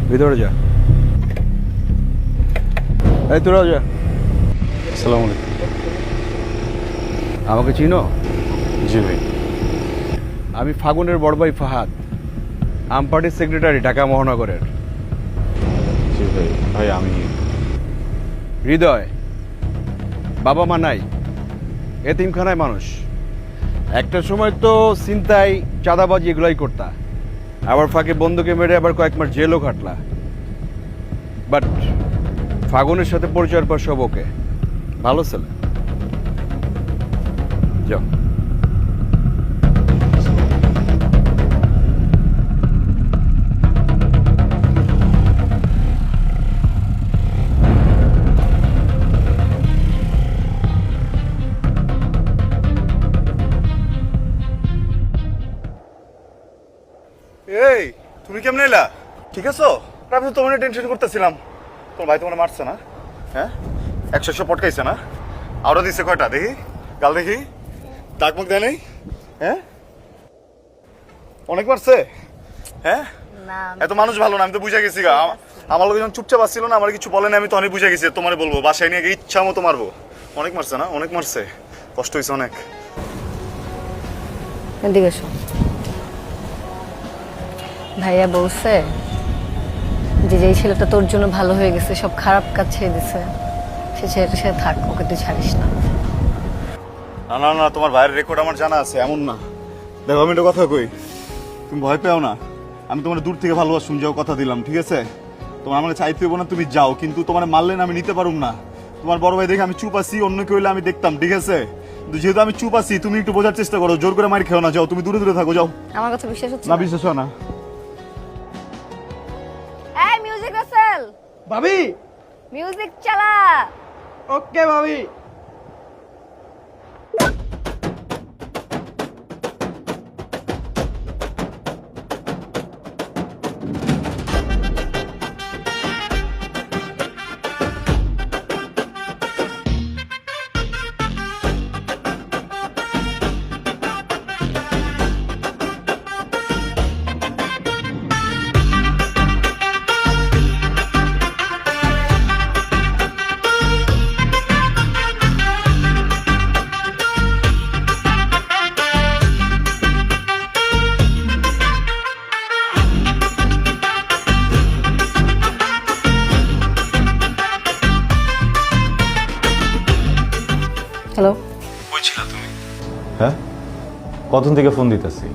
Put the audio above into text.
ভিতরে যা। এই তোরাও যা। আসসালামু আলাইকুম। আমাকে চিনো? জি ভাই। আমি ফাগুনের বড় ভাই ফাহাদ, আম পার্টির সেক্রেটারি ঢাকা মহানগরের। জি ভাই। ভাই আমি হৃদয়, বাবা মা নাই, এতিমখানায় মানুষ। একটা সময় তো ছিনতাই, চাঁদাবাজি এগুলাই করতা, আবার ফাঁকে বন্ধুকে মেরে আবার কয়েক মাস জেলও খাটলা। বাট ফাগুনের সাথে পরিচয়ের পর সব ওকে, ভালো ছেলে। যাও। এই তুমি কেমন এলা? ঠিক আছো? আমি তো তোমার টেনশন করতেছিলাম। তোমার ভাই তোমার মারছে না? হ্যাঁ, 100 পটকাইছে না? আরো দিছে কয়টা দেখি, গাল দেখি, দাগ মুখ দেয় নাই? হ্যাঁ, অনেক মারছে। হ্যাঁ, এত মানুষ ভালো না, আমি তো বুঝে গেছি গা। আমার লোক যখন চুপচাপ আসছিল না, আমার কিছু বলে না, আমি তো অনেক বুঝে গেছি। তোমার বলবো বাসায় নিয়ে গিয়ে ইচ্ছা মতো মারবো। অনেক মারছে না? অনেক মারছে, কষ্ট হয়েছে অনেক। এদিকে এসো। ভাইয়া বলছে যে যেই ছেলেটা তোর জন্য ভালো হয়ে গেছে, সব খারাপ কাজ ছেড়ে দিছে, সে ছেলেটার সাথে থাক, ওকে তুই ছাড়িস না। না না না, তোমার ভাইয়ের রেকর্ড আমার জানা আছে, এমন না। দেখো আমি একটা কথা কই, তুমি ভয় পেও না। আমি তোমার দূর থেকে ভালোবাসুন, যাও কথা দিলাম, ঠিক আছে? তোমার আমাকে চাইতে হইব না, তুমি যাও, কিন্তু তোমার মারলে না আমি নিতে পারুম না। তোমার বড় ভাই দেখে আমি চুপ আছি, অন্য কেউ হইলে আমি দেখতাম, ঠিক আছে? কিন্তু যেহেতু আমি চুপ আছি, তুমি একটু বোঝার চেষ্টা করো, জোর করে মার খেও না, যাও তুমি দূরে দূরে থাকো, যাও। আমার কথা বিশ্বাস হচ্ছে না বিশ্বাস হয় না। এই মিউজিক রাসেল, ভাবি। মিউজিক চালা। ওকে ভাবি। হ্যালো, হ্যাঁ, কতক্ষণ থেকে ফোন দিতেছি?